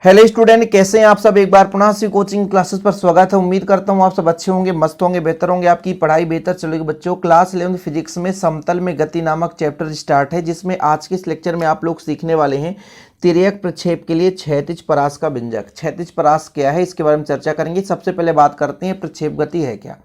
Hello student, कैसे हैं आप सब। एक बार पुनः से कोचिंग क्लासेस पर स्वागत है। उम्मीद करता हूं आप सब अच्छे होंगे, मस्त होंगे, बेहतर होंगे, आपकी पढ़ाई बेहतर चलेगी। बच्चों, क्लास 11 फिजिक्स में समतल में गति नामक चैप्टर स्टार्ट है, जिसमें आज के इस लेक्चर में आप लोग सीखने वाले हैं तिर्यक प्रक्षेप के लिए क्षैतिज परास का व्यंजक। क्षैतिज परास क्या है, इसके बारे में चर्चा करेंगे। सबसे पहले बात करते हैं प्रक्षेप गति है क्या।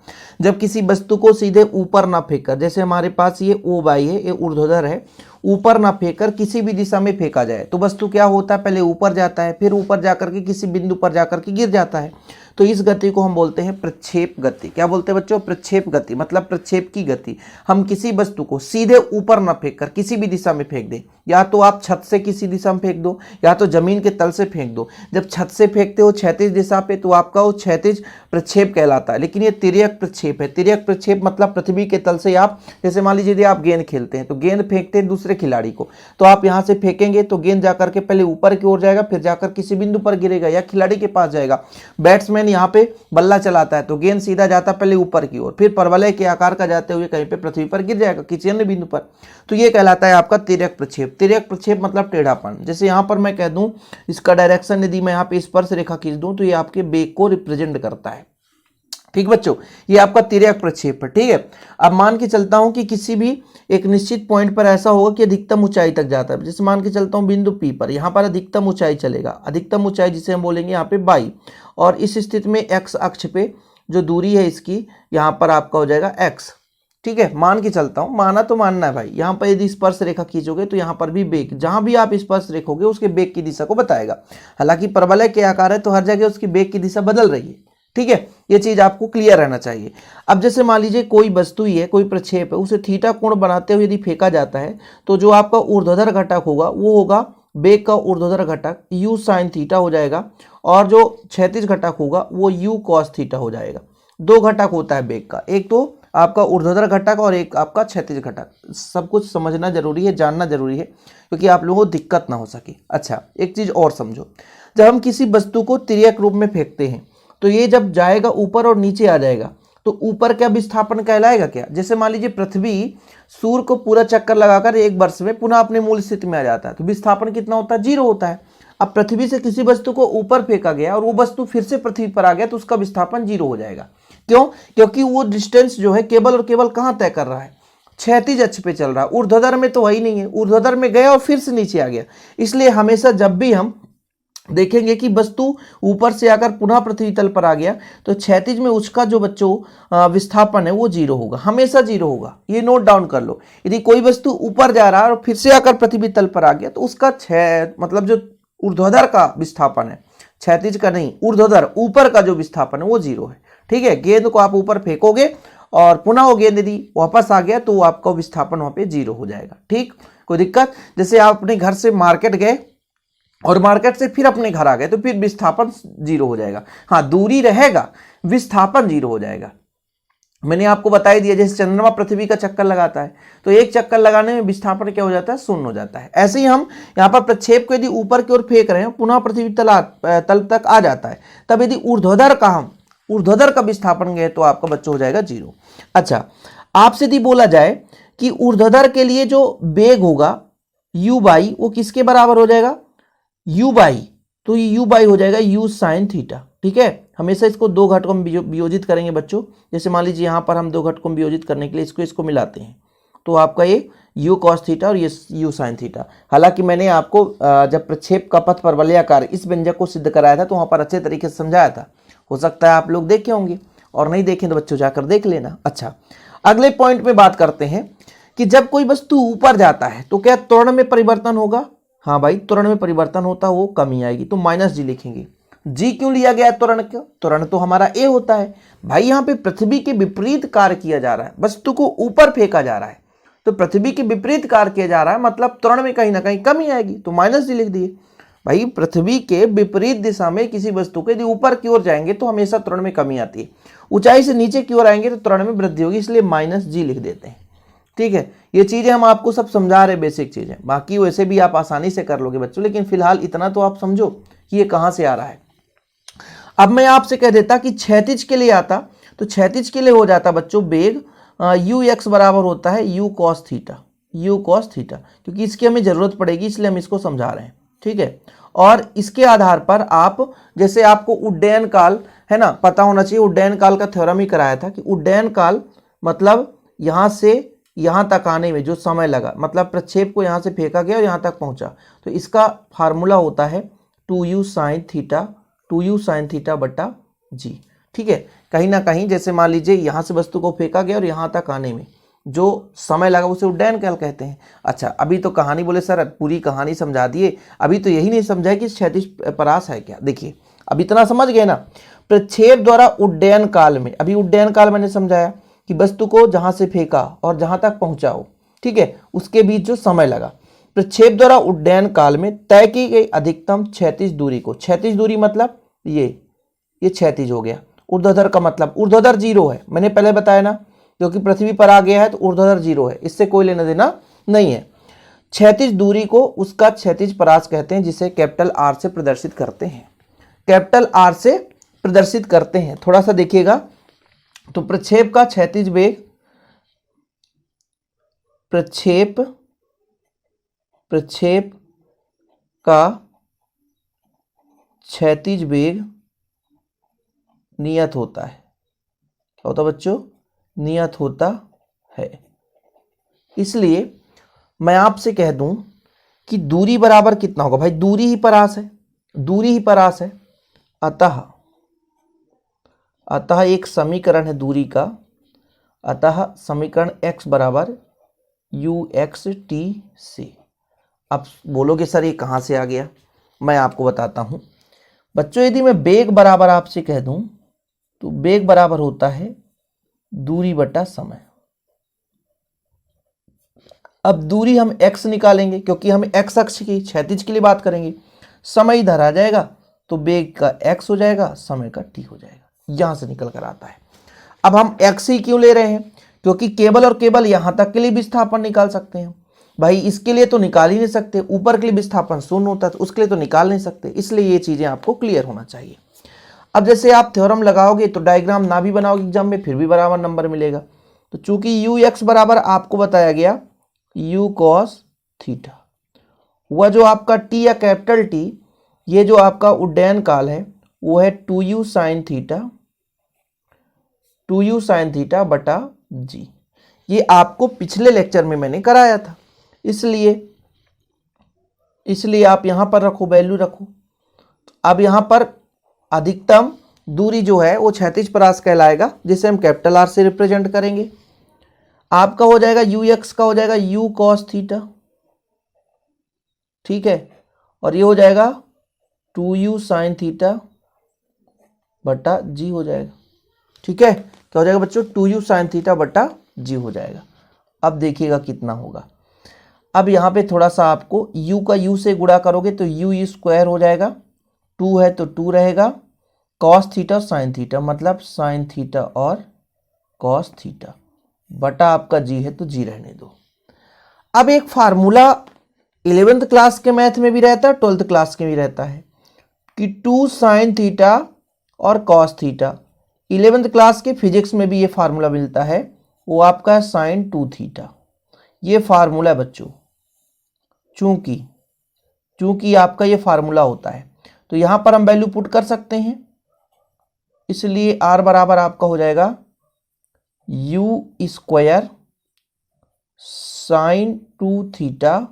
जब किसी वस्तु को सीधे ऊपर ना फेंककर, जैसे हमारे पास ये O बाई है, ये ऊर्ध्वाधर है, ऊपर ना फेंककर किसी भी दिशा में फेंका जाए तो वस्तु क्या होता है, पहले ऊपर जाता है, फिर ऊपर जाकर के किसी बिंदु पर जाकर के गिर जाता है। तो इस गति को हम बोलते हैं प्रक्षेप गति। क्या बोलते हैं बच्चों? प्रक्षेप गति, मतलब प्रक्षेप की गति। हम किसी वस्तु को सीधे ऊपर ना फेंककर किसी भी दिशा में फेंक दें, या तो आप छत से किसी दिशा में फेंक दो या तो जमीन के तल से फेंक दो। जब छत से फेंकते हो क्षैतिज दिशा पे तो आपका वो क्षैतिज प्रक्षेप कहलाता है, लेकिन ये तिर्यक प्रक्षेप है। तिर्यक प्रक्षेप मतलब पृथ्वी के तल से आप, जैसे मान लीजिए आप गेंद खेलते हैं तो गेंद फेंकते हैं दूसरे खिलाड़ी को, तो आप यहाँ से फेंकेंगे तो गेंद जाकर के पहले ऊपर की ओर जाएगा, फिर जाकर किसी बिंदु पर गिरेगा या खिलाड़ी के पास जाएगा। बैट्समैन यहाँ पे बल्ला चलाता है तो गेंद सीधा जाता पहले ऊपर की ओर, फिर परवलय के आकार का जाते हुए कहीं पे पृथ्वी पर गिर जाएगा किसी अन्य बिंदु पर। तो ये कहलाता है आपका तिर्यक प्रक्षेप। तिर्यक प्रक्षेप मतलब टेढ़ापन। जैसे यहाँ पर मैं कह दूं इसका डायरेक्शन, यदि मैं यहाँ पे स्पर्श रेखा खींच दूं तो ये आपके बेग को रिप्रेजेंट करता है। ठीक बच्चों, ये आपका तिर्यक प्रक्षेप है। ठीक है, अब मान के चलता हूं कि किसी भी एक निश्चित पॉइंट पर ऐसा होगा कि अधिकतम ऊंचाई तक जाता है। जैसे मान के चलता हूं बिंदु P पर, यहाँ पर अधिकतम ऊंचाई चलेगा। अधिकतम ऊंचाई जिसे हम बोलेंगे यहाँ पे बाई, और इस स्थिति में x अक्ष पे जो दूरी है इसकी, यहाँ पर आपका हो जाएगा x। ठीक है, मान के चलता हूं, माना तो मानना है भाई। यहाँ पर यदि स्पर्श रेखा खींचोगे तो यहाँ पर भी बेग, जहां भी आप स्पर्श रेखोगे उसके बेग की दिशा को बताएगा। हालांकि परवलय के आकार है तो हर जगह उसकी बेग की दिशा बदल रही है। ठीक है, ये चीज आपको क्लियर रहना चाहिए। अब जैसे मान लीजिए कोई वस्तु ही है, कोई प्रक्षेप है, उसे थीटा कोण बनाते हुए यदि फेंका जाता है तो जो आपका ऊर्ध्वाधर घटक होगा वो होगा बेग का ऊर्ध्वाधर घटक u sin थीटा हो जाएगा, और जो क्षैतिज घटक होगा वो u cos थीटा हो जाएगा। दो घटक होता है बेग का, एक तो आपका ऊर्ध्वाधर घटक और एक आपका क्षैतिज घटक। सब कुछ समझना जरूरी है, जानना जरूरी है, क्योंकि आप लोगों को दिक्कत ना हो सके। अच्छा, एक चीज और समझो, जब हम किसी वस्तु को तिर्यक रूप में फेंकते हैं तो ये जब जाएगा ऊपर और नीचे आ जाएगा तो ऊपर क्या विस्थापन कहलाएगा क्या। जैसे मान लीजिए पृथ्वी सूर्य को पूरा चक्कर लगाकर एक वर्ष में पुनः अपने मूल स्थिति में आ जाता है तो विस्थापन कितना होता है? 0 होता है। अब पृथ्वी से किसी वस्तु को ऊपर फेंका गया और वो वस्तु फिर से पृथ्वी पर आ गया तो उसका विस्थापन 0 हो जाएगा। क्यों? क्योंकि वो डिस्टेंस जो है केवल और केवल कहाँ तय कर रहा है? क्षैतिज अक्ष पे चल रहा है। ऊर्ध्वाधर में तो वही नहीं है, ऊर्ध्वाधर में गया और फिर से नीचे आ गया। इसलिए हमेशा जब भी हम देखेंगे कि वस्तु ऊपर से आकर पुनः पृथ्वी तल पर आ गया तो क्षैतिज में उसका जो बच्चों विस्थापन है वो 0 होगा, हमेशा 0 होगा। ये नोट डाउन कर लो। यदि कोई वस्तु ऊपर जा रहा है और फिर से आकर पृथ्वी तल पर आ गया तो उसका मतलब जो ऊर्ध्वाधर का विस्थापन है, क्षैतिज का नहीं, ऊर्ध्वाधर ऊपर का जो विस्थापन है वो 0 है। ठीक है, गेंद को आप ऊपर फेंकोगे और पुनः वो गेंद यदि वापस आ गया तो आपका विस्थापन वहां पे 0 हो जाएगा। ठीक, कोई दिक्कत? जैसे आप अपने घर से मार्केट गए और मार्केट से फिर अपने घर आ गए तो फिर विस्थापन 0 हो जाएगा। हाँ, दूरी रहेगा, विस्थापन 0 हो जाएगा। मैंने आपको बता ही दिया, जैसे चंद्रमा पृथ्वी का चक्कर लगाता है तो एक चक्कर लगाने में विस्थापन क्या हो जाता है? 0 हो जाता है। ऐसे ही हम यहाँ पर प्रक्षेप को यदि ऊपर की ओर फेंक रहे हैं पुनः पृथ्वी तल तक आ जाता है, तब यदि ऊर्ध्वाधर का विस्थापन गए तो आपका बच्चों हो जाएगा 0। अच्छा, आपसे यदि बोला जाए कि ऊर्ध्वाधर के लिए जो बेग होगा u बाई, वो किसके बराबर हो जाएगा? u बाई, तो ये u बाई हो जाएगा u sin थीटा। ठीक है, हमेशा इसको दो घटकों में वियोजित करेंगे बच्चों। जैसे मान लीजिए यहाँ पर हम दो घटकों में वियोजित करने के लिए इसको मिलाते हैं तो आपका ये u cos थीटा और ये u sin थीटा। हालांकि मैंने आपको जब प्रक्षेप का पथ परवलयाकार इस व्यंजक को सिद्ध कराया था तो वहाँ पर अच्छे तरीके से समझाया था। हो सकता है आप लोग देखे होंगे, और नहीं देखें तो बच्चों जाकर देख लेना। अच्छा, अगले पॉइंट में बात करते हैं कि जब कोई वस्तु ऊपर जाता है तो क्या त्वरण में परिवर्तन होगा? हाँ भाई, त्वरण में परिवर्तन होता है, वो कमी आएगी तो -g लिखेंगे। g क्यों लिया गया त्वरण? क्यों? त्वरण तो हमारा a होता है भाई। यहाँ पे पृथ्वी के विपरीत कार्य किया जा रहा है, वस्तु को ऊपर फेंका जा रहा है तो पृथ्वी के विपरीत कार्य किया जा रहा है, मतलब त्वरण में कहीं ना कहीं कमी आएगी तो -g लिख दिए। भाई, पृथ्वी के विपरीत दिशा में किसी वस्तु के यदि ऊपर की ओर जाएंगे तो हमेशा त्वरण में कमी आती है, ऊंचाई से नीचे की ओर आएंगे तो त्वरण में वृद्धि होगी, इसलिए -g लिख देते हैं। ठीक है, ये चीजें हम आपको सब समझा रहे, बेसिक चीजें, बाकी वैसे भी आप आसानी से कर लोगे बच्चों, लेकिन फिलहाल इतना तो आप समझो कि ये कहां से आ रहा है। अब मैं आपसे कह देता कि क्षैतिज के लिए आता तो क्षैतिज के लिए हो जाता बच्चों बेग ux बराबर होता है u cos थीटा, क्योंकि इसकी हमें जरूरत पड़ेगी इसलिए हम इसको समझा रहे हैं। ठीक है, और इसके आधार पर आप, जैसे आपको उड्डयन काल है ना पता होना चाहिए, उड्डयन काल का थ्योरम ही कराया था कि उड्डयन काल मतलब यहां से यहां तक आने में जो समय लगा, मतलब प्रक्षेप को यहां से फेंका गया और यहां तक पहुंचा, तो इसका फार्मूला होता है 2u sin थीटा बटा जी। ठीक है, कहीं ना कहीं जैसे मान लीजिए यहां से वस्तु को फेंका गया और यहां तक आने में जो समय लगा उसे उड्डयन काल कहते हैं। अच्छा, अभी तो कहानी बोले सर पूरी कहानी समझा दिए, अभी तो यही नहीं समझा कि क्षैतिज परास है क्या। देखिए अब इतना समझ गए ना, प्रक्षेप द्वारा उड्डयन काल में, अभी उड्डयन काल मैंने समझाया कि वस्तु को जहां से फेंका और जहां तक पहुंचाओ, ठीक है, उसके बीच जो समय लगा, प्रक्षेप द्वारा उड्डयन काल में तय की गई अधिकतम क्षैतिज दूरी को, क्षैतिज दूरी मतलब ये क्षैतिज हो गया, ऊर्ध्वाधर का मतलब ऊर्ध्वाधर 0 है, मैंने पहले बताया ना, क्योंकि पृथ्वी पर आ गया है तो ऊर्ध्वाधर 0 है, इससे कोई लेना देना नहीं है। क्षैतिज दूरी को उसका क्षैतिज परास कहते हैं, जिसे कैपिटल आर से प्रदर्शित करते हैं, कैपिटल आर से प्रदर्शित करते हैं। थोड़ा सा देखिएगा, तो प्रक्षेप का क्षैतिज वेग, प्रक्षेप का क्षैतिज वेग नियत होता है, क्या होता बच्चों, नियत होता है। इसलिए मैं आपसे कह दूं कि दूरी बराबर कितना होगा, भाई दूरी ही परास है, दूरी ही परास है, अतः एक समीकरण है दूरी का, अतः समीकरण x बराबर uxt से। अब बोलोगे सर ये कहाँ से आ गया, मैं आपको बताता हूं बच्चों। यदि मैं बेग बराबर आपसे कह दूं तो बेग बराबर होता है दूरी बटा समय। अब दूरी हम x निकालेंगे क्योंकि हम x अक्ष की क्षैतिज के लिए बात करेंगे, समय इधर आ जाएगा तो बेग का x हो जाएगा, समय का t हो जाएगा, यहां से निकल कर आता है। अब हम x ही क्यों ले रहे हैं, क्योंकि केवल और केवल यहां तक के लिए विस्थापन निकाल सकते हैं भाई, इसके लिए तो निकाल ही नहीं सकते, ऊपर के लिए विस्थापन शून्य होता है तो उसके लिए तो निकाल नहीं सकते, इसलिए ये चीजें आपको क्लियर होना चाहिए। अब जैसे आप थ्योरम लगाओगे तो डायग्राम ना भी बनाओगे एग्जाम में फिर भी बराबर नंबर मिलेगा। तो चूंकि यू एक्स बराबर आपको बताया गया यू कॉस थीटा, वह जो आपका टी या कैपिटल टी, ये जो आपका उड्डयन काल है वो है 2u sin थीटा बटा जी। ये आपको पिछले लेक्चर में मैंने कराया था, इसलिए आप यहां पर रखो, वैल्यू रखो। अब यहां पर अधिकतम दूरी जो है वो क्षैतिज परास कहलाएगा, जिसे हम कैपिटल आर से रिप्रेजेंट करेंगे। आपका हो जाएगा यू एक्स का हो जाएगा यू कॉस थीटा, ठीक है, और ये हो जाएगा 2u sin थीटा बटा जी हो जाएगा, ठीक है, क्या हो जाएगा बच्चों, 2u sin थीटा बटा जी हो जाएगा। अब देखिएगा कितना होगा, अब यहाँ पे थोड़ा सा आपको u का u से गुणा करोगे तो u स्क्वायर हो जाएगा, 2 है तो 2 रहेगा, कॉस थीटा साइन थीटा मतलब साइन थीटा और कॉस थीटा बटा आपका जी है तो जी रहने दो। अब एक फार्मूला 11th क्लास के मैथ में भी रहता है, 12th क्लास के भी रहता है कि 2 साइन थीटा और कॉस थीटा, 11th क्लास के फिजिक्स में भी ये फार्मूला मिलता है, वो आपका है साइन 2 थीटा। ये फार्मूला है बच्चों, चूंकि आपका ये फार्मूला होता है तो यहां पर हम वैल्यू पुट कर सकते हैं, इसलिए r बराबर आपका हो जाएगा यू स्क्वायर साइन 2 थीटा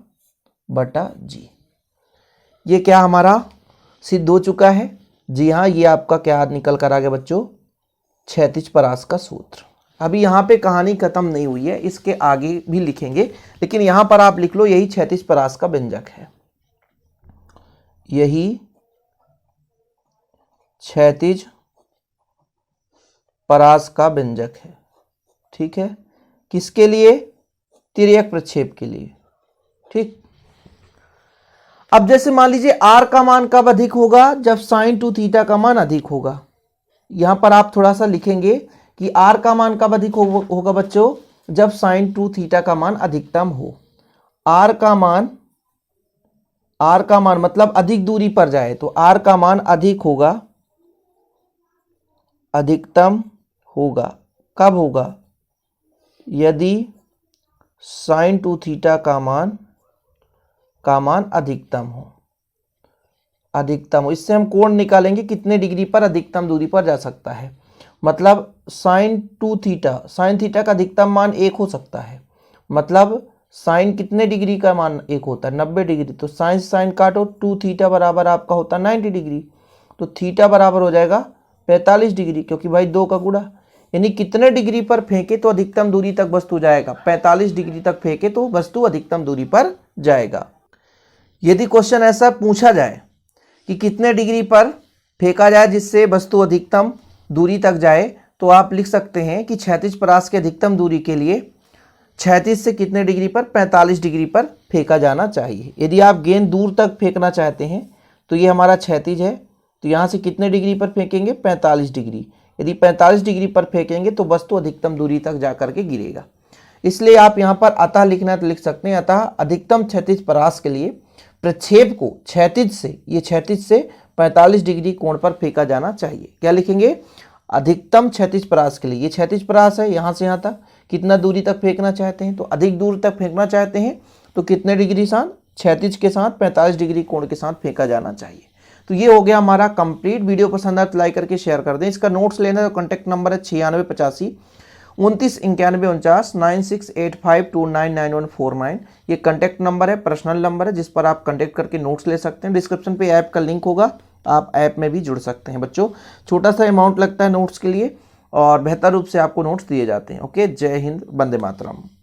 बटा जी। ये क्या हमारा सिद्ध हो चुका है, जी हाँ, ये आपका क्या निकल कर आ गया बच्चों, क्षैतिज परास का सूत्र। अभी यहाँ पे कहानी खत्म नहीं हुई है, इसके आगे भी लिखेंगे, लेकिन यहां पर आप लिख लो यही क्षैतिज परास का व्यंजक है, यही क्षैतिज परास का व्यंजक है, ठीक है, किसके लिए, तिर्यक प्रक्षेप के लिए, ठीक। अब जैसे मान लीजिए r का मान कब अधिक होगा, जब साइन 2 थीटा का मान अधिक होगा। यहां पर आप थोड़ा सा लिखेंगे कि r का मान कब अधिक होगा बच्चों, जब साइन 2 थीटा का मान अधिकतम हो। r का मान मतलब अधिक दूरी पर जाए तो r का मान अधिक होगा, अधिकतम होगा, कब होगा, यदि साइन 2 थीटा का मान अधिकतम हो, अधिकतम, इससे हम कोण निकालेंगे कितने डिग्री पर अधिकतम दूरी पर जा सकता है। मतलब साइन 2 थीटा, साइन थीटा का अधिकतम मान 1 हो सकता है। मतलब साइन कितने डिग्री का मान 1 होता है, 90 डिग्री। तो साइन साइन काटो, 2 थीटा बराबर आपका होता है 90 डिग्री। तो थीटा बराबर हो जाएगा 45 डिग्री, क्योंकि भाई 2 का गुणा। यानी कितने डिग्री पर फेंके तो अधिकतम दूरी तक वस्तु जाएगा, 45 डिग्री तक फेंके तो वस्तु अधिकतम दूरी पर जाएगा। यदि क्वेश्चन ऐसा पूछा जाए कि कितने डिग्री पर फेंका जाए जिससे वस्तु अधिकतम दूरी तक जाए, तो आप लिख सकते हैं कि क्षैतिज परास की अधिकतम दूरी के लिए क्षैतिज से कितने डिग्री पर, 45 डिग्री पर फेंका जाना चाहिए। यदि आप गेंद दूर तक फेंकना चाहते हैं तो ये हमारा क्षैतिज है, तो यहाँ से कितने डिग्री पर फेंकेंगे, 45 डिग्री। यदि 45 डिग्री पर फेंकेंगे तो वस्तु अधिकतम दूरी तक जा करके गिरेगा। इसलिए आप यहाँ पर अतः लिखना है तो लिख सकते हैं, अतः अधिकतम क्षैतिज परास के लिए प्रक्षेप को क्षैतिज से, ये क्षैतिज से 45 डिग्री कोण पर फेंका जाना चाहिए। क्या लिखेंगे, अधिकतम क्षैतिज परास के लिए, ये क्षैतिज परास है, यहाँ से यहाँ तक कितना दूरी तक फेंकना चाहते हैं, तो अधिक दूर तक फेंकना चाहते हैं तो कितने डिग्री साथ, क्षैतिज के साथ 45 डिग्री कोण के साथ फेंका जाना चाहिए। तो ये हो गया हमारा कंप्लीट। वीडियो पसंद आए तो लाइक करके शेयर कर दें। इसका नोट्स लेना है तो कॉन्टैक्ट नंबर है 9685 299149 9685299149। ये कॉन्टैक्ट नंबर है, पर्सनल नंबर है, जिस पर आप कॉन्टैक्ट करके नोट्स ले सकते हैं। डिस्क्रिप्शन पे ऐप का लिंक होगा, आप ऐप में भी जुड़ सकते हैं। बच्चों छोटा सा अमाउंट लगता है नोट्स के लिए और बेहतर रूप से आपको नोट्स दिए जाते हैं। ओके, जय हिंद, वंदे मातरम।